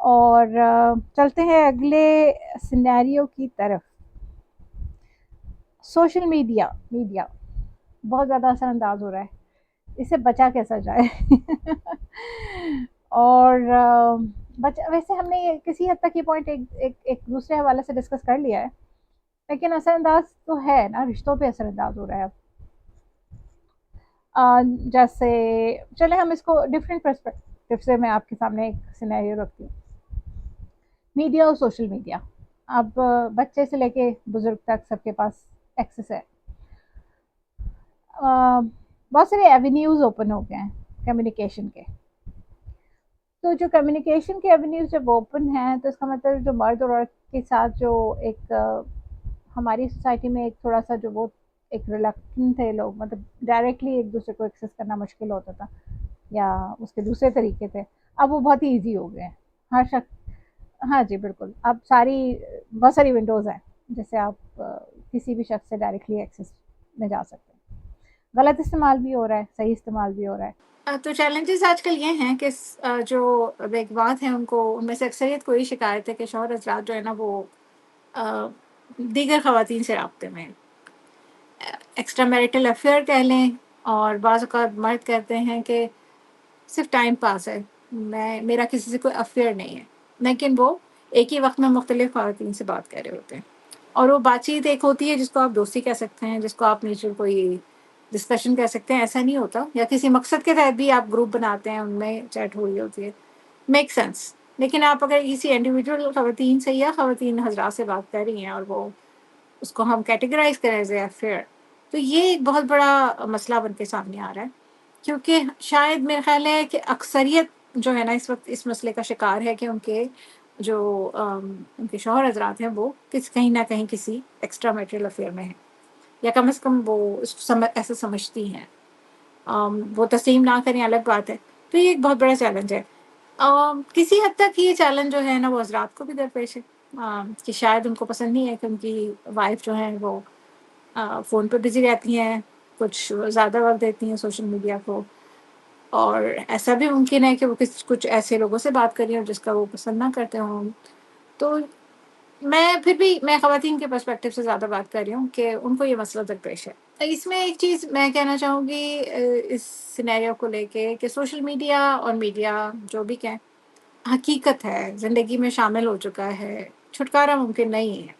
اور چلتے ہیں اگلے سینیریو کی طرف. سوشل میڈیا بہت زیادہ اثر انداز ہو رہا ہے. اس سے بچا کیسا جائے؟ اور ویسے ہم نے کسی حد تک یہ پوائنٹ ایک دوسرے حوالے سے ڈسکس کر لیا ہے، لیکن اثر انداز تو ہے نا، رشتوں پہ اثر انداز ہو رہا ہے اب. جیسے چلے ہم اس کو ڈفرینٹ پرسپیکٹو سے میں آپ کے سامنے ایک سینیریو رکھتی ہوں. میڈیا اور سوشل میڈیا اب بچے سے لے کے بزرگ تک سب کے پاس ایکسس ہے. بہت سارے ایونیوز اوپن ہو گئے ہیں کمیونیکیشن کے. تو جو کمیونیکیشن کے ایونیوز جب اوپن ہیں تو اس کا مطلب جو مرد اور عورت کے ساتھ جو ایک ہماری سوسائٹی میں ایک تھوڑا سا جو وہ ایک ریلیکٹنٹ تھے لوگ، مطلب ڈائریکٹلی ایک دوسرے کو ایکسیس کرنا مشکل ہوتا تھا یا اس کے دوسرے طریقے تھے، اب وہ بہت ہی ایزی ہو گئے ہیں. ہر شخص، ہاں جی بالکل، اب بہت ساری ونڈوز ہیں جس سے آپ کسی بھی شخص سے ڈائریکٹلی ایکسیس میں جا سکتے ہیں. غلط استعمال بھی ہو رہا ہے، صحیح استعمال بھی ہو رہا ہے. تو چیلنجز آج کل یہ ہیں کہ جو بیگمات ہیں ان میں سے اکثریت کو یہ شکایت ہے کہ شوہر حضرات جو ہے نا وہ دیگر خواتین سے رابطے میں ایکسٹرا میریٹل افیئر کہہ لیں، اور بعض اوقات مرد کہتے ہیں کہ صرف ٹائم پاس ہے، میرا کسی سے کوئی افیئر نہیں ہے، لیکن وہ ایک ہی وقت میں مختلف خواتین سے بات کر رہے ہوتے ہیں. اور وہ بات چیت ایک ہوتی ہے جس کو آپ دوستی کہہ سکتے ہیں، جس کو آپ نیچر کوئی ڈسکشن کہہ سکتے ہیں، ایسا نہیں ہوتا. یا کسی مقصد کے تحت بھی آپ گروپ بناتے ہیں، ان میں چیٹ ہو رہی ہوتی ہے، میک سینس. لیکن آپ اگر کسی انڈیویجول خواتین سے یا خواتین حضرات سے بات کر رہی ہیں اور وہ اس کو ہم کیٹیگرائز کریں ایز اے افیئر، تو یہ ایک بہت بڑا مسئلہ بن کے سامنے آ رہا ہے. کیونکہ شاید میرا خیال ہے کہ اکثریت جو ہے نا اس وقت اس مسئلے کا شکار ہے کہ ان کے شوہر حضرات ہیں وہ کہیں نہ کہیں کسی ایکسٹرا میٹریل افیئر میں ہیں، یا کم از کم وہ اس کو ایسا سمجھتی ہیں. وہ تسلیم نہ کریں الگ بات ہے. تو یہ ایک بہت بڑا چیلنج ہے. کسی حد تک یہ چیلنج جو ہے نا وہ حضرات کو بھی درپیش ہے، کہ شاید ان کو پسند نہیں ہے کہ ان کی وائف جو ہیں وہ فون پہ بزی رہتی ہیں، کچھ زیادہ وقت دیتی ہیں سوشل میڈیا کو، اور ایسا بھی ممکن ہے کہ وہ کچھ ایسے لوگوں سے بات کر رہی ہوں جس کا وہ پسند نہ کرتے ہوں. تو میں خواتین کے پرسپیکٹو سے زیادہ بات کر رہی ہوں کہ ان کو یہ مسئلہ درپیش ہے. اس میں ایک چیز میں کہنا چاہوں گی اس سینیریو کو لے کے کہ سوشل میڈیا اور میڈیا جو بھی کہیں حقیقت ہے، زندگی میں شامل ہو چکا ہے، چھٹکارا ممکن نہیں ہے.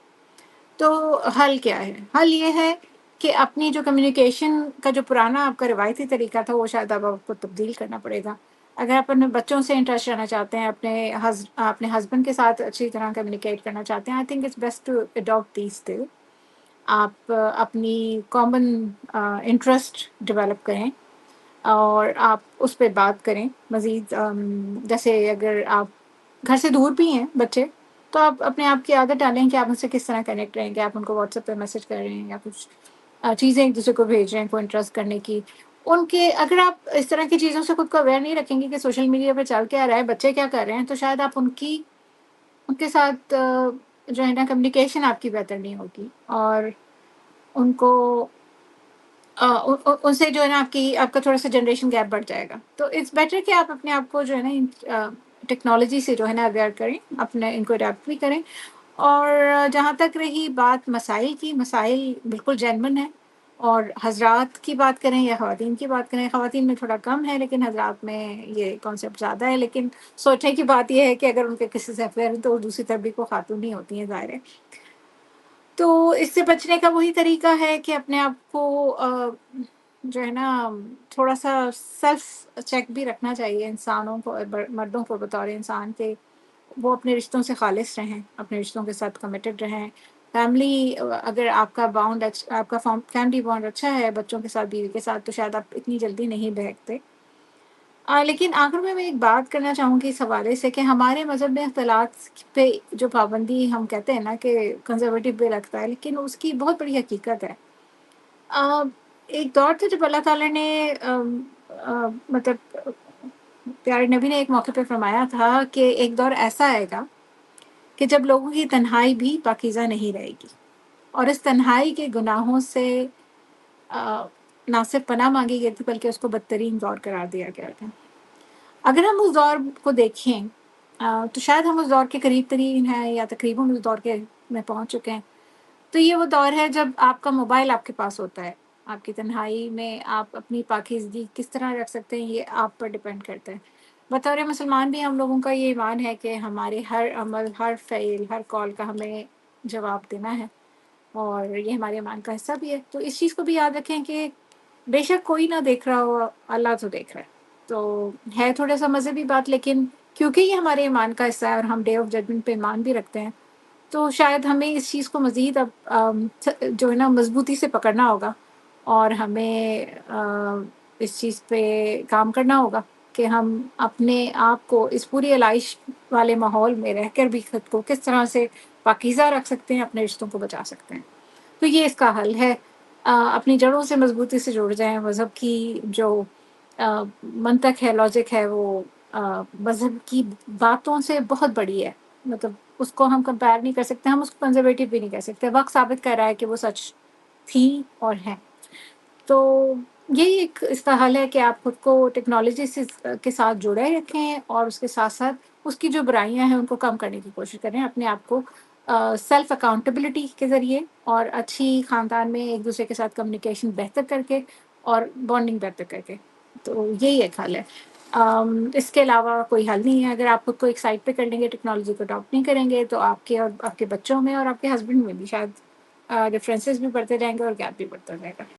تو حل کیا ہے؟ حل یہ ہے کہ اپنی جو کمیونیکیشن کا جو پرانا آپ کا روایتی طریقہ تھا وہ شاید اب آپ کو تبدیل کرنا پڑے گا. اگر آپ اپنے بچوں سے انٹریسٹ رہنا چاہتے ہیں، اپنے ہسبینڈ کے ساتھ اچھی طرح کمیونیکیٹ کرنا چاہتے ہیں، I think it's best to adapt these thing. آپ اپنی کامن انٹرسٹ ڈیولپ کریں اور آپ اس پہ بات کریں مزید. جیسے اگر آپ گھر سے دور بھی ہیں بچے، تو آپ اپنے آپ کی عادت ڈالیں کہ آپ ان سے کس طرح کنیکٹ رہیں گے. آپ ان کو واٹس ایپ پہ میسج کر رہے ہیں یا کچھ چیزیں ایک دوسرے کو بھیج رہے ہیں کو انٹرسٹ کرنے کی. اگر آپ اس طرح کی چیزوں سے خود کو اویئر نہیں رکھیں گے کہ سوشل میڈیا پہ چل کیا رہا ہے، بچے کیا کر رہے ہیں، تو شاید آپ ان کے ساتھ جو ہے نا کمیونیکیشن آپ کی بہتر نہیں ہوگی، اور ان کو ان سے جو ہے نا آپ کا تھوڑا سا جنریشن گیپ بڑھ جائے گا. تو اٹس بیٹر کہ آپ اپنے آپ کو جو ہے نا ٹیکنالوجی سے جو ہے نا اویئر کریں، اپنے ان کو اڈاپٹ بھی کریں. اور جہاں تک رہی بات مسائل کی، مسائل بالکل جینون ہے. اور حضرات کی بات کریں یا خواتین کی بات کریں، خواتین میں تھوڑا کم ہے لیکن حضرات میں یہ کانسیپٹ زیادہ ہے. لیکن سوچنے کی بات یہ ہے کہ اگر ان کے کسی سے افیئر ہے تو دوسری طرف بھی کو خاتون ہی ہوتی ہیں، ظاہر ہے. تو اس سے بچنے کا وہی طریقہ ہے کہ اپنے آپ کو جو ہے نا تھوڑا سا سیلف چیک بھی رکھنا چاہیے انسانوں کو، مردوں کو بطور انسان کے وہ اپنے رشتوں سے خالص رہیں، اپنے رشتوں کے ساتھ کمیٹڈ رہیں. فیملی، اگر آپ کا فیملی بانڈ اچھا ہے بچوں کے ساتھ، بیوی کے ساتھ، تو شاید آپ اتنی جلدی نہیں بہکتے. لیکن آخر میں ایک بات کرنا چاہوں گی اس حوالے سے کہ ہمارے مذہب میں اختلاط پہ جو پابندی ہم کہتے ہیں نا کہ کنزرویٹو بھی رکھتا ہے، لیکن اس کی بہت بڑی حقیقت ہے. ایک دور تھا جب اللہ تعالیٰ نے مطلب پیارے نبی نے ایک موقع پہ فرمایا تھا کہ ایک دور ایسا آئے گا کہ جب لوگوں کی تنہائی بھی پاکیزہ نہیں رہے گی، اور اس تنہائی کے گناہوں سے نہ صرف پناہ مانگی گئی تھی بلکہ اس کو بدترین دور قرار دیا گیا تھا. اگر ہم اس دور کو دیکھیں تو شاید ہم اس دور کے قریب ترین ہیں یا تقریباً اس دور کے میں پہنچ چکے ہیں۔ تو یہ وہ دور ہے جب آپ کا موبائل آپ کے پاس ہوتا ہے، آپ کی تنہائی میں آپ اپنی پاکیزگی کس طرح رکھ سکتے ہیں یہ آپ پر ڈپینڈ کرتا ہے۔ بطور مسلمان بھی ہم لوگوں کا یہ ایمان ہے کہ ہمارے ہر عمل، ہر فعل، ہر کال کا ہمیں جواب دینا ہے، اور یہ ہمارے ایمان کا حصہ بھی ہے۔ تو اس چیز کو بھی یاد رکھیں کہ بے شک کوئی نہ دیکھ رہا ہو، اللہ تو دیکھ رہا ہے۔ تو ہے تھوڑا سا مذہبی بات، لیکن کیونکہ یہ ہمارے ایمان کا حصہ ہے اور ہم ڈے آف ججمنٹ پہ ایمان بھی رکھتے ہیں، تو شاید ہمیں اس چیز کو مزید اب جو ہے نا مضبوطی سے پکڑنا ہوگا، اور ہمیں اس چیز پہ کام کرنا ہوگا کہ ہم اپنے آپ کو اس پوری علائش والے ماحول میں رہ کر بھی خود کو کس طرح سے پاکیزہ رکھ سکتے ہیں، اپنے رشتوں کو بچا سکتے ہیں۔ تو یہ اس کا حل ہے۔ اپنی جڑوں سے مضبوطی سے جڑ جائیں۔ مذہب کی جو منطق ہے، لاجک ہے، وہ مذہب کی باتوں سے بہت بڑی ہے، مطلب اس کو ہم کمپیئر نہیں کر سکتے، ہم اس کو کنزرویٹو بھی نہیں کر سکتے۔ وقت ثابت کر رہا ہے کہ وہ سچ تھی اور ہے۔ تو یہی ایک اس کا حل ہے کہ آپ خود کو ٹیکنالوجی کے ساتھ جڑے رکھیں، اور اس کے ساتھ ساتھ اس کی جو برائیاں ہیں ان کو کم کرنے کی کوشش کریں، اپنے آپ کو سیلف اکاؤنٹیبلٹی کے ذریعے، اور اچھی خاندان میں ایک دوسرے کے ساتھ کمیونیکیشن بہتر کر کے اور بانڈنگ بہتر کر کے۔ تو یہی ایک حل ہے۔ اس کے علاوہ کوئی حل نہیں ہے۔ اگر آپ خود کو ایک سائڈ پہ کر لیں گے، ٹیکنالوجی کو اڈاپٹ نہیں کریں گے، تو آپ کے اور آپ کے بچوں میں اور آپ کے ہسبینڈ میں بھی شاید ڈفرینسز بھی بڑھتے جائیں گے اور گیپ بھی بڑھتا جائے گا۔